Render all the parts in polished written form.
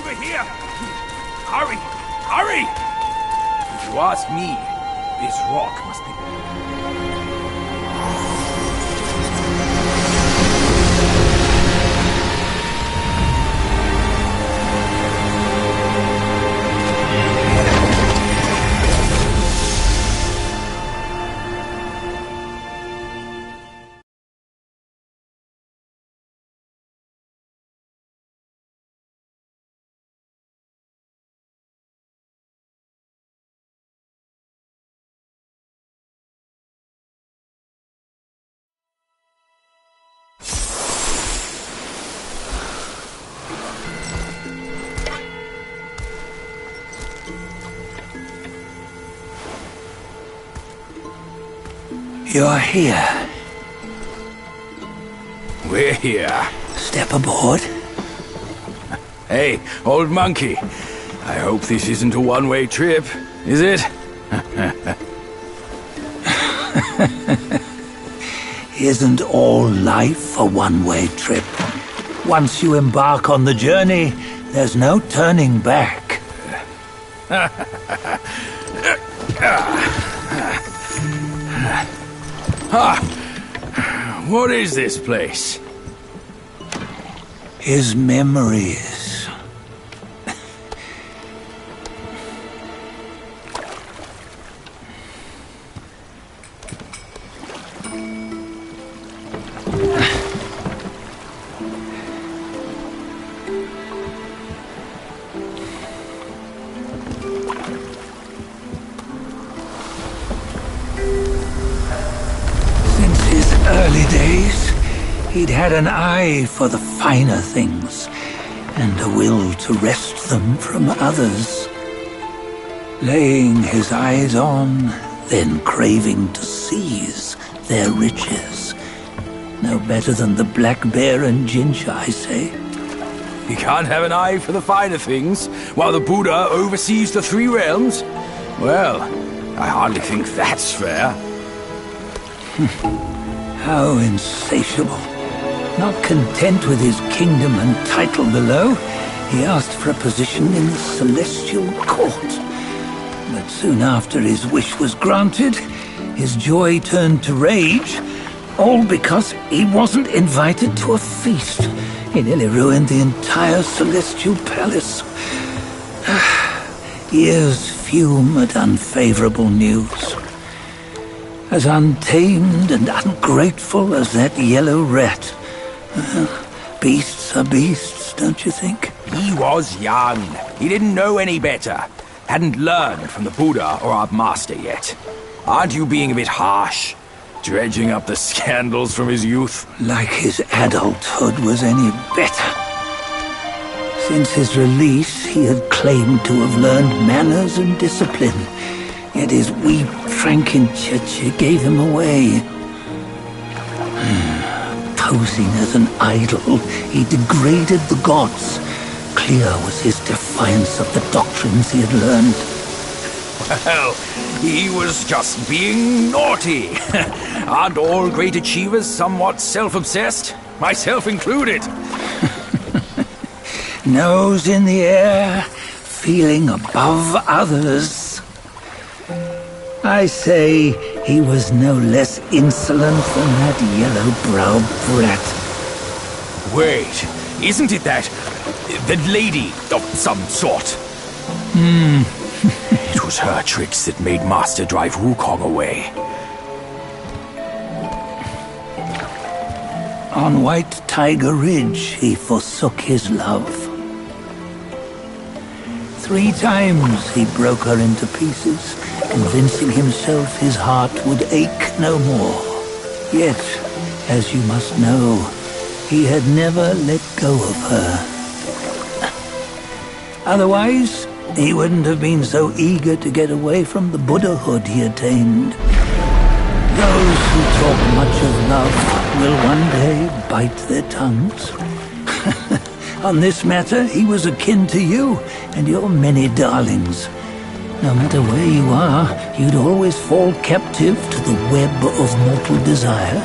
over here! Hurry! Hurry! If you ask me, this rock must be... You're here. We're here. Step aboard. Hey, old monkey. I hope this isn't a one-way trip, is it? Isn't all life a one-way trip? Once you embark on the journey, there's no turning back. What is this place? His memories. Early days, he'd had an eye for the finer things, and a will to wrest them from others. Laying his eyes on, then craving to seize their riches. No better than the black bear and Jinja, I say. You can't have an eye for the finer things, while the Buddha oversees the three realms? Well, I hardly think that's fair. How insatiable. Not content with his kingdom and title below, he asked for a position in the celestial court. But soon after his wish was granted, his joy turned to rage, all because he wasn't invited to a feast. He nearly ruined the entire celestial palace. Ears fume at unfavorable news. As untamed and ungrateful as that yellow rat. Beasts are beasts, don't you think? He was young. He didn't know any better. Hadn't learned from the Buddha or our master yet. Aren't you being a bit harsh? Dredging up the scandals from his youth? Like his adulthood was any better. Since his release, he had claimed to have learned manners and discipline. Yet his weak Frankenchurch gave him away. Posing as an idol, he degraded the gods. Clear was his defiance of the doctrines he had learned. Well, he was just being naughty. Aren't all great achievers somewhat self-obsessed? Myself included. Nose in the air, feeling above others. I say he was no less insolent than that yellow-browed brat. Wait, isn't it that lady of some sort? It was her tricks that made Master drive Wukong away. On White Tiger Ridge, he forsook his love. 3 times he broke her into pieces, convincing himself his heart would ache no more. Yet, as you must know, he had never let go of her. Otherwise, he wouldn't have been so eager to get away from the Buddhahood he attained. Those who talk much of love will one day bite their tongues. On this matter, he was akin to you and your many darlings. No matter where you are, you'd always fall captive to the web of mortal desire.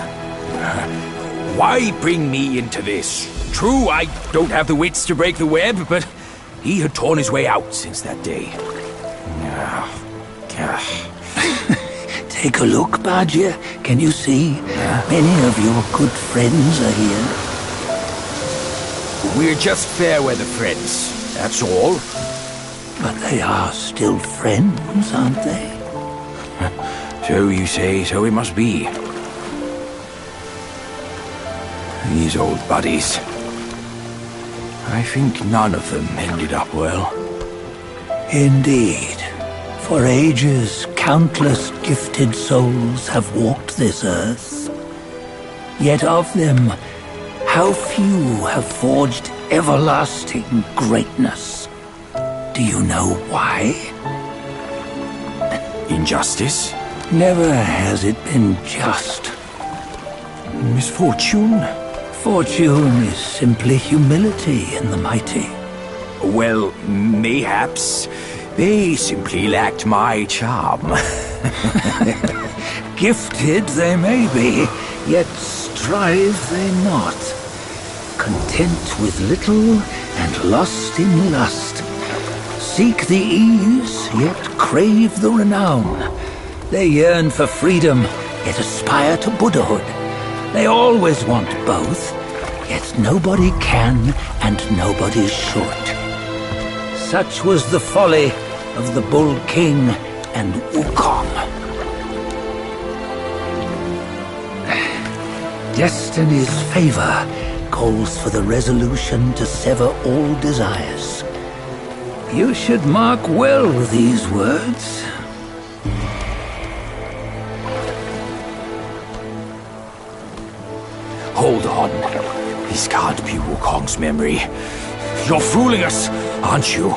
Why bring me into this? True, I don't have the wits to break the web, but he had torn his way out since that day. Take a look, Badger. Can you see? Many of your good friends are here. We're just fair weather friends, that's all. But they are still friends, aren't they? So you say, so it must be. These old buddies. I think none of them ended up well. Indeed. For ages, countless gifted souls have walked this earth. Yet of them, how few have forged everlasting greatness? Do you know why? Injustice? Never has it been just. Misfortune? Fortune is simply humility in the mighty. Well, mayhaps they simply lacked my charm. Gifted they may be, yet strive they not. Content with little and lost in lust. Seek the ease, yet crave the renown. They yearn for freedom, yet aspire to Buddhahood. They always want both, yet nobody can and nobody should. Such was the folly of the Bull King and Wukong. Destiny's favor calls for the resolution to sever all desires. You should mark well these words. Hold on. This can't be Wukong's memory. You're fooling us, aren't you?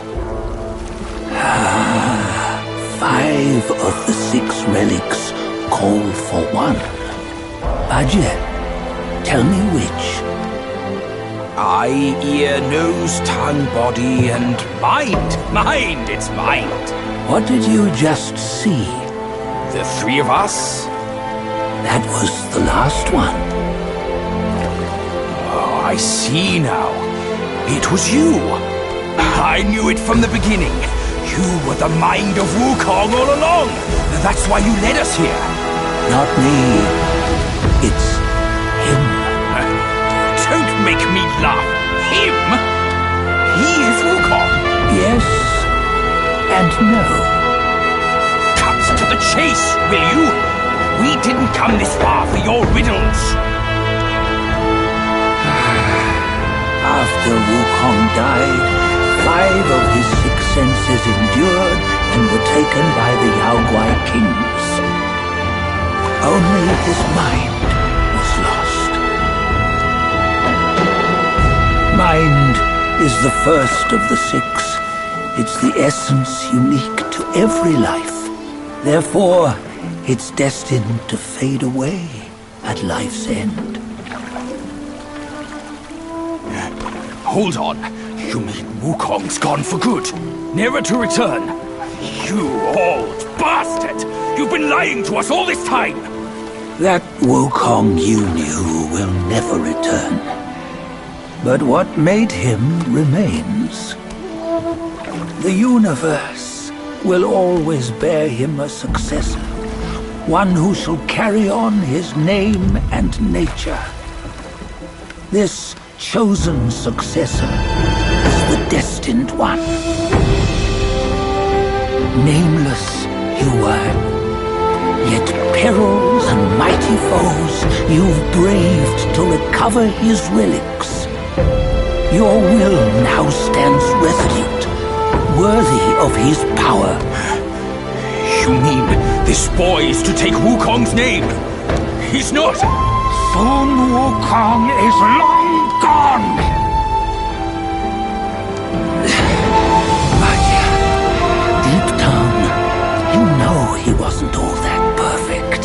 5 of the 6 relics call for one. Badger, tell me which. Eye, ear, nose, tongue, body, and mind. Mind, it's mind. What did you just see? The 3 of us? That was the last one. Oh, I see now. It was you. I knew it from the beginning. You were the mind of Wukong all along. That's why you led us here. Not me. It's him. Don't make me laugh. Him? He is Wukong. Yes and no. Cut to the chase, will you? We didn't come this far for your riddles. After Wukong died, 5 of his 6 senses endured and were taken by the Yaoguai kings. Only his mind was lost. Mind is the first of the 6. It's the essence unique to every life. Therefore, it's destined to fade away at life's end. Hold on. You mean Wukong's gone for good? Never to return? You old bastard! You've been lying to us all this time! That Wukong you knew will never return. But what made him remains. The universe will always bear him a successor. One who shall carry on his name and nature. This chosen successor is the destined one. Nameless you were, yet perils and mighty foes you've braved to recover his relics. Your will now stands resolute, worthy of his power. You mean this boy is to take Wukong's name? He's not! Sun Wukong is long gone! But deep down, you know he wasn't all that perfect.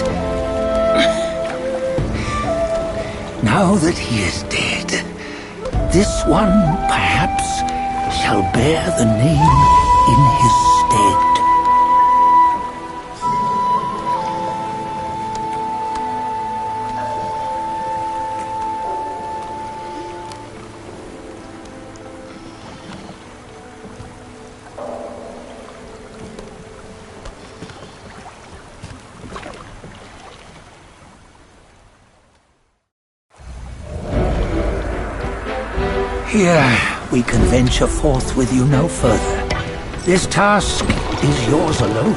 Now that he is dead, this one, perhaps, shall bear the name in his stead. Here, we can venture forth with you no further. This task is yours alone.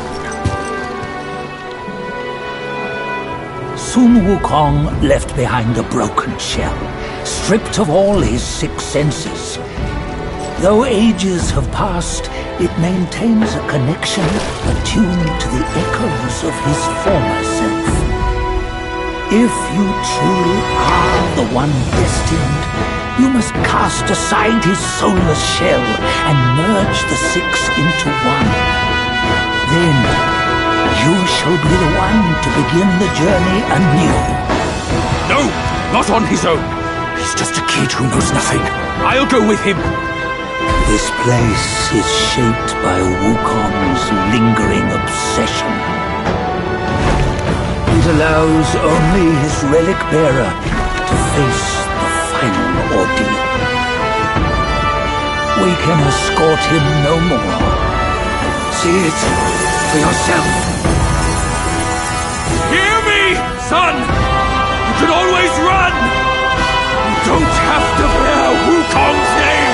Soon Wukong left behind a broken shell, stripped of all his 6 senses. Though ages have passed, it maintains a connection attuned to the echoes of his former self. If you truly are the one destined, you must cast aside his soulless shell and merge the 6 into one. Then, you shall be the one to begin the journey anew. No, not on his own. He's just a kid who knows nothing. I'll go with him. This place is shaped by Wukong's lingering obsession. It allows only his relic bearer to face the final ordeal. We can escort him no more. See it for yourself. Hear me, son! You can always run! You don't have to bear Wukong's name!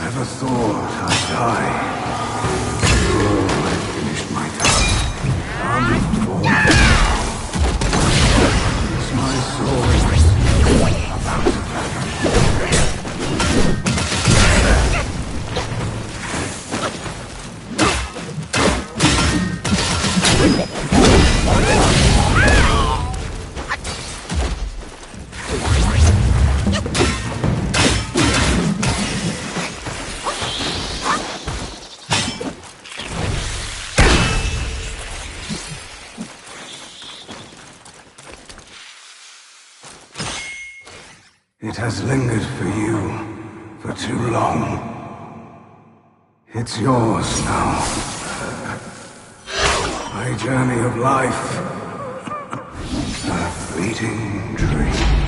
Never thought I'd die. Oh, I finished my task. I'm born. It's my soul about to It has lingered for you for too long. It's yours now. My journey of life. A fleeting dream.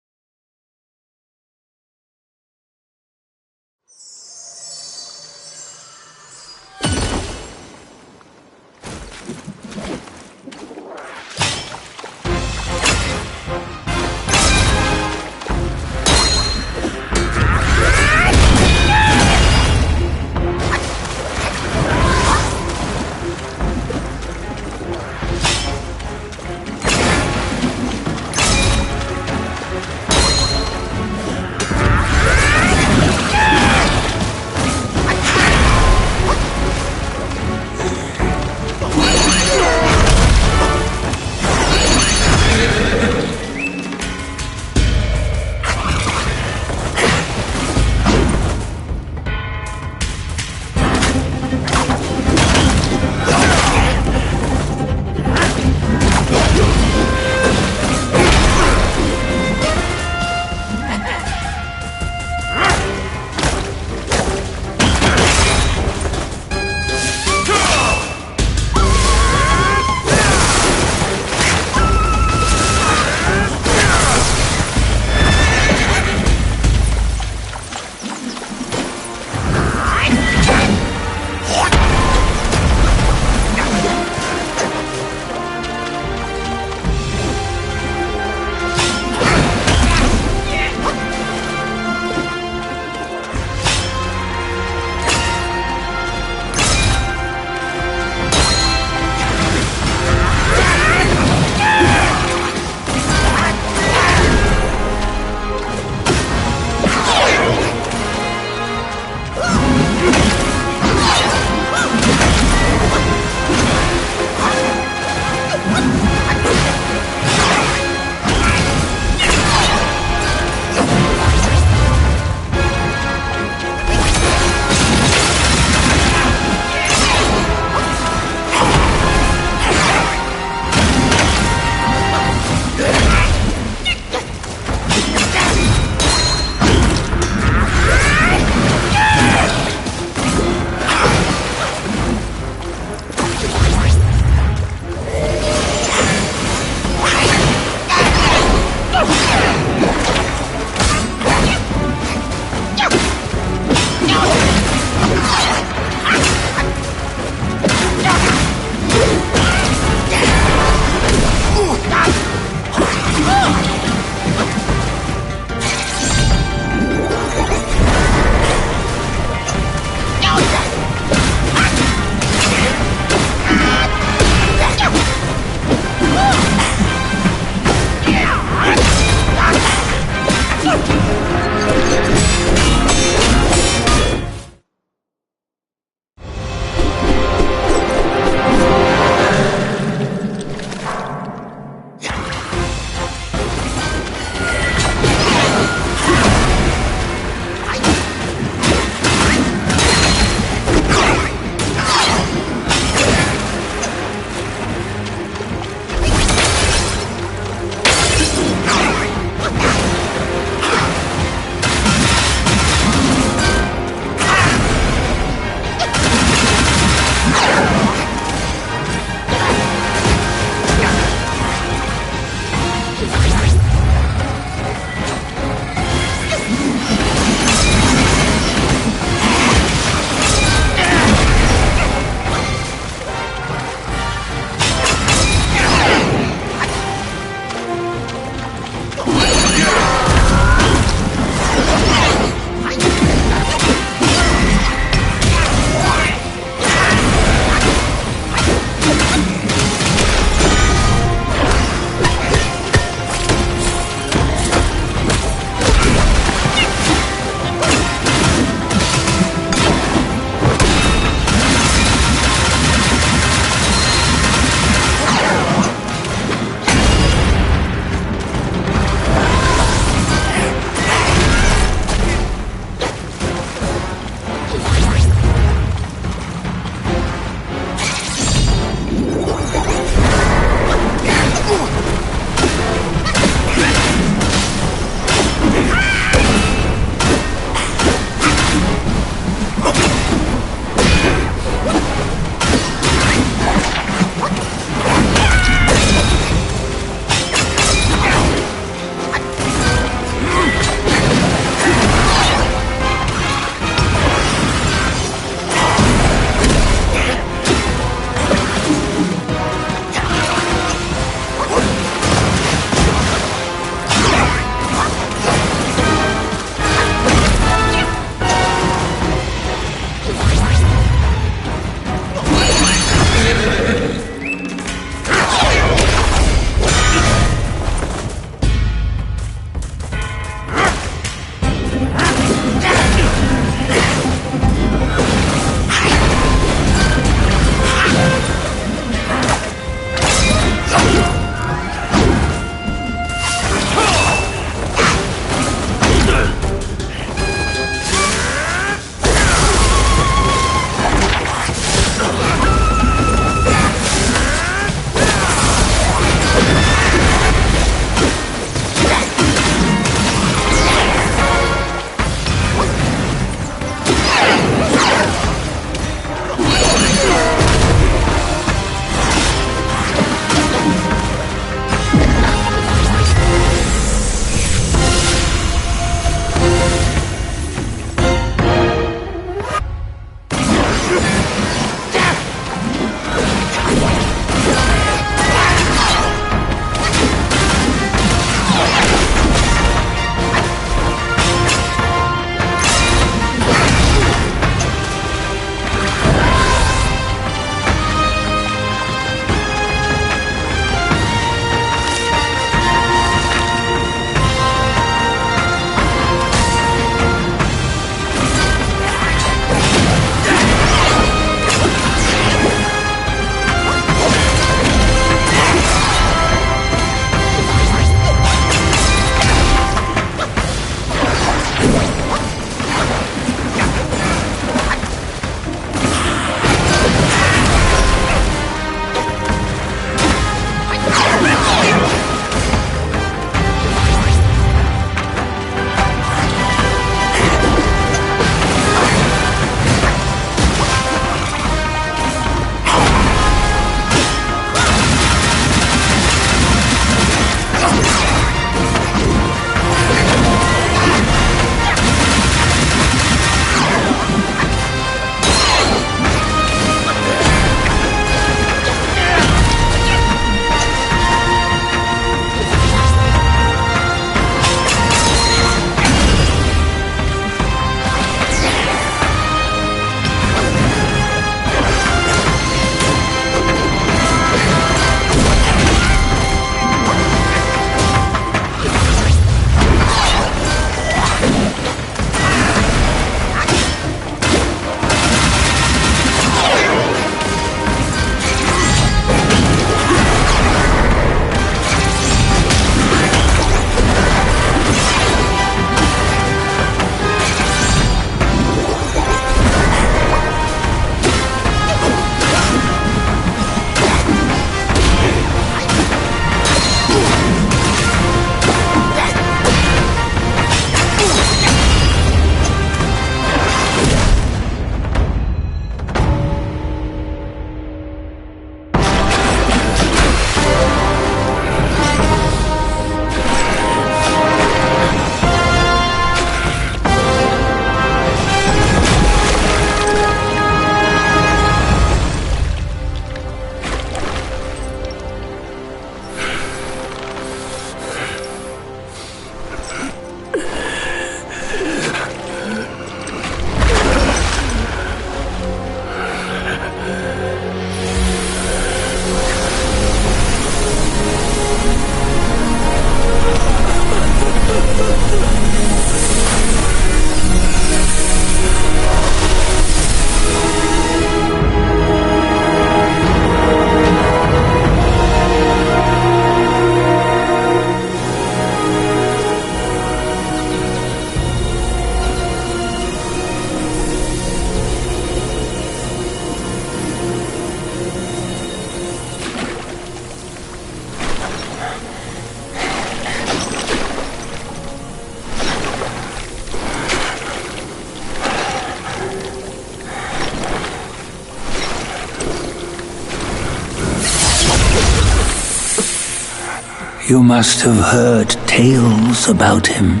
You must have heard tales about him.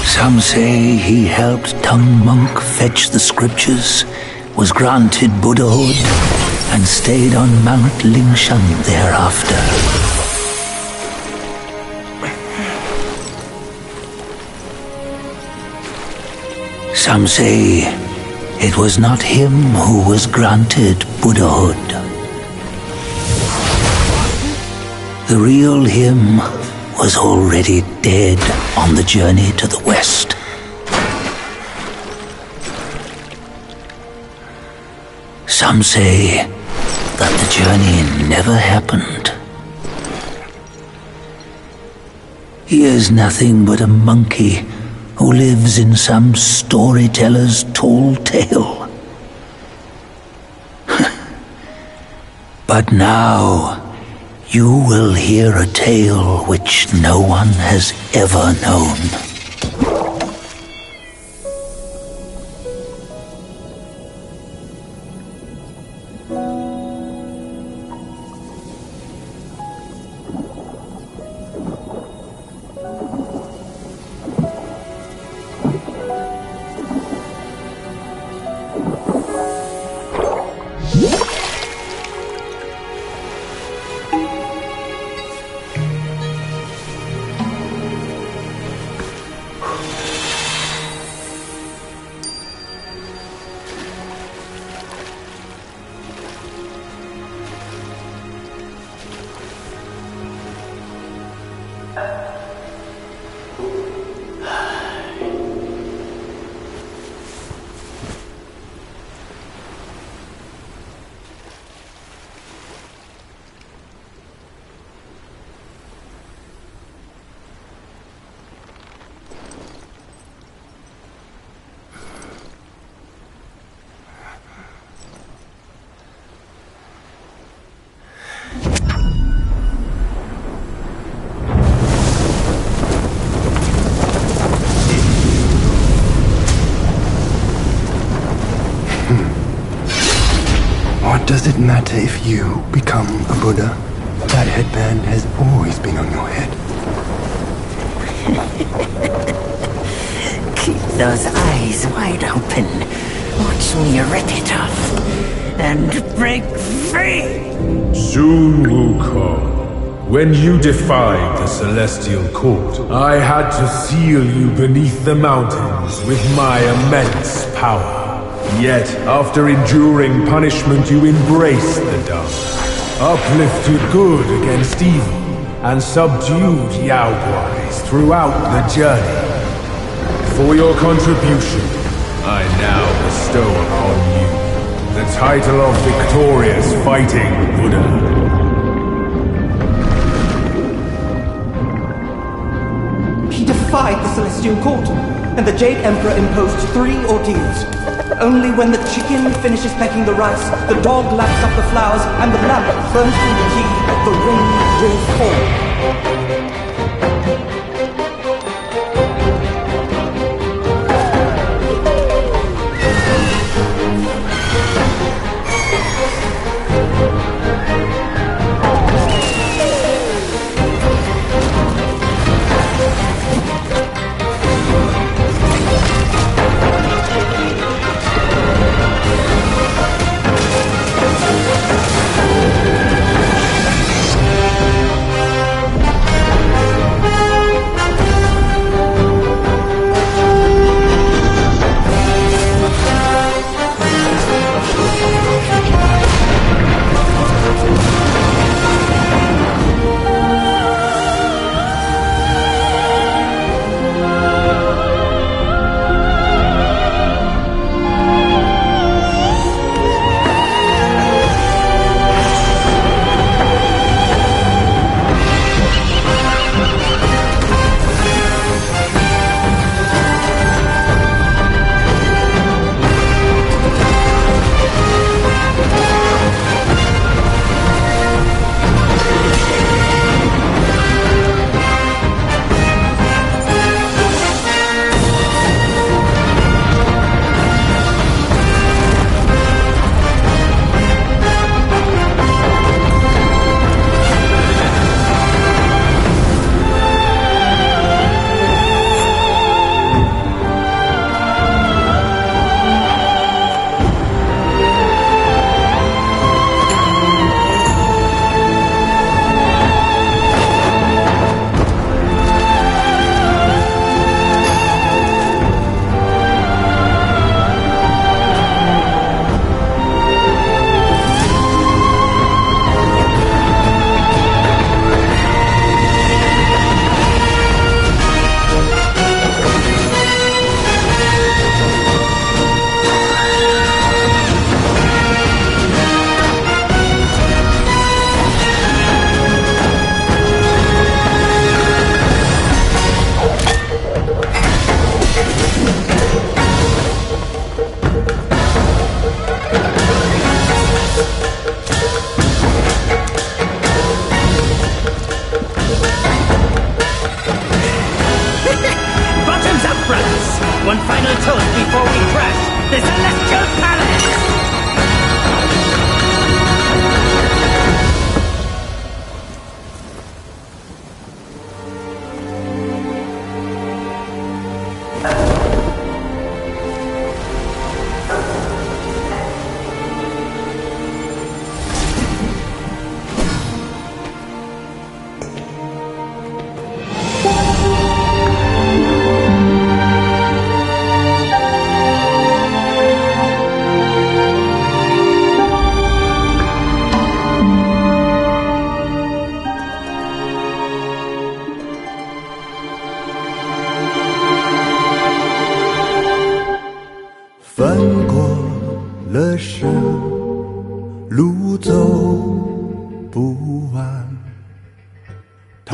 Some say he helped Tung Monk fetch the scriptures, was granted Buddhahood, and stayed on Mount Lingshan thereafter. Some say it was not him who was granted Buddhahood. The real him was already dead on the journey to the west. Some say that the journey never happened. He is nothing but a monkey who lives in some storyteller's tall tale. But now, you will hear a tale which no one has ever known. What does it matter if you become a Buddha? That headband has always been on your head. Keep those eyes wide open. Watch me rip it off and break free. Soon, Wukong, when you defied the Celestial Court, I had to seal you beneath the mountains with my immense power. Yet, after enduring punishment, you embraced the dark, uplifted good against evil, and subdued Yaoguais throughout the journey. For your contribution, I now bestow upon you the title of Victorious Fighting Buddha. He defied the Celestial Court, and the Jade Emperor imposed 3 ordeals. Only when the chicken finishes pecking the rice, the dog laps up the flowers, and the lamp burns through the key, the rain will fall.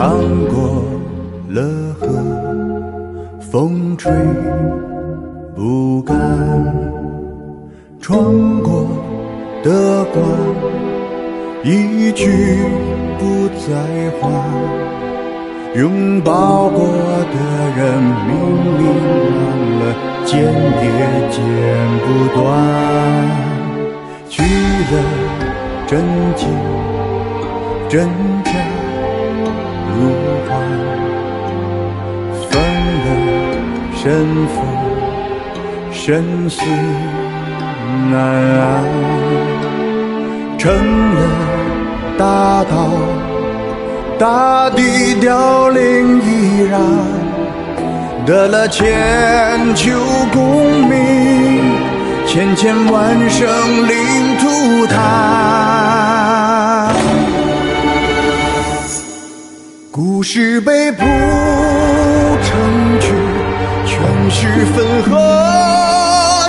趟过了河，风吹不干，穿过的关，一句不再还。拥抱过的人，明明忘了，剪也剪不断。去了真情，真假如幻，分了身份，生死难安。成了大道，大地凋零依然，得了千秋功名，千千万生灵涂炭。故事被谱成曲，全是分合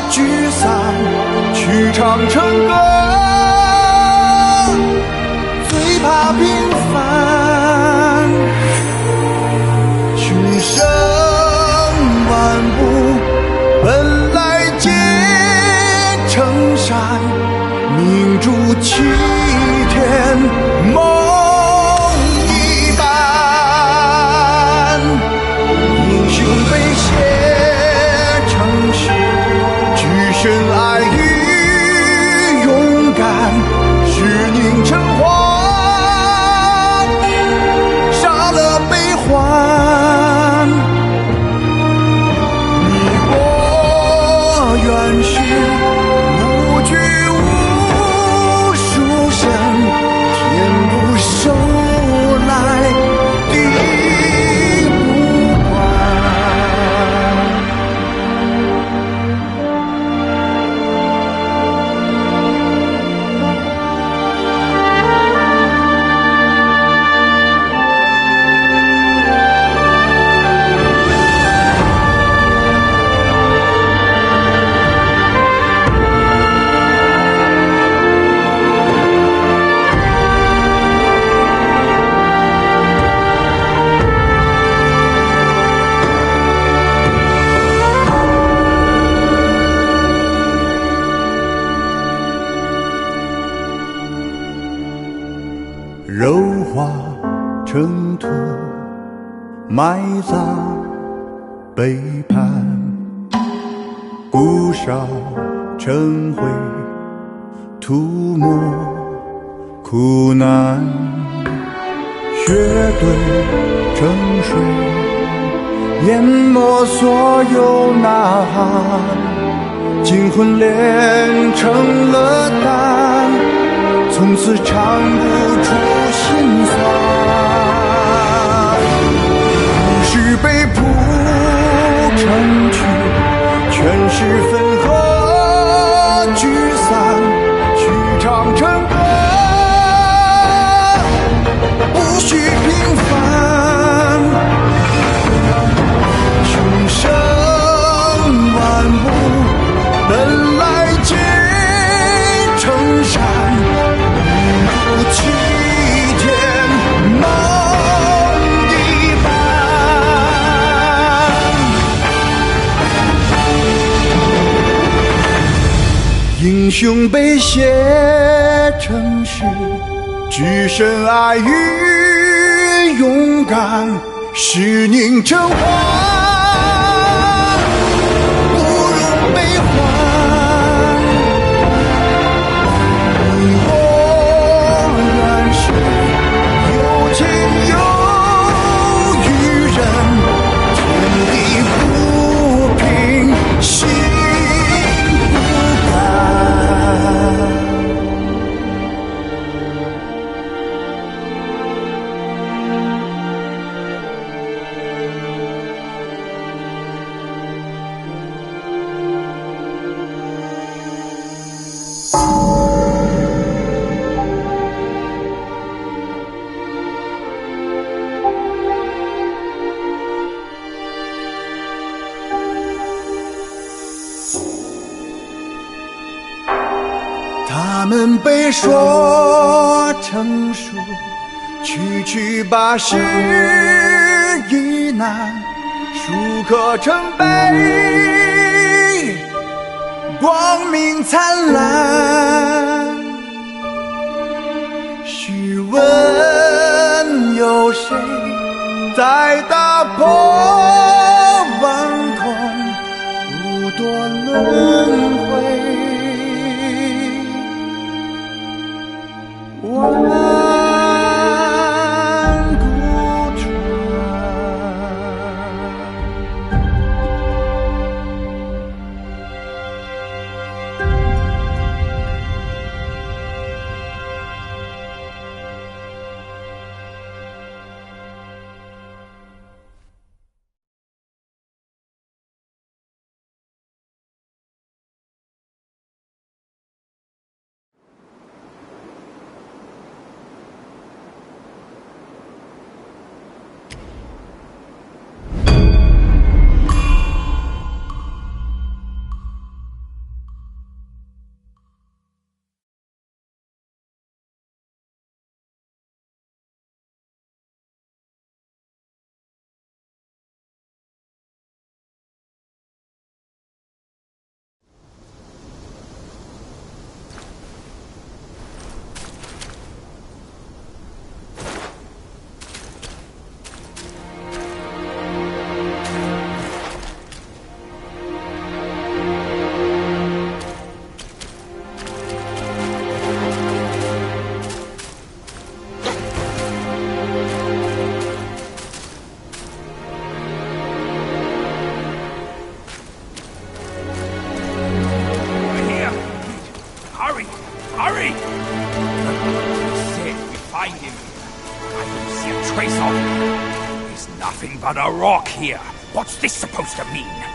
聚散，曲唱成歌，最怕平凡。群生万物本来皆成山，明珠齐天梦一般。英雄被写成诗，举身爱与勇敢，是凝成花，杀了悲欢。你我原是无拘无束身，天不收来地不还。肉化成土，埋葬背叛，骨烧成灰，涂抹苦难，血兑成水，淹没所有呐喊，惊魂炼成了胆，从此尝不出心酸。故事被谱成曲，全是分合聚散，曲唱成歌，无需平凡。穷生万物本来皆成山，齐天梦一般。英雄被写成诗，举身爱与勇敢，是凝成花，不容悲欢。你我原是有情有义人，天地不平，心不甘。他们被说成书，区区八十一难，数刻成碑，光明灿烂。试问有谁在打破万空，不堕轮回？But a rock here. What's this supposed to mean?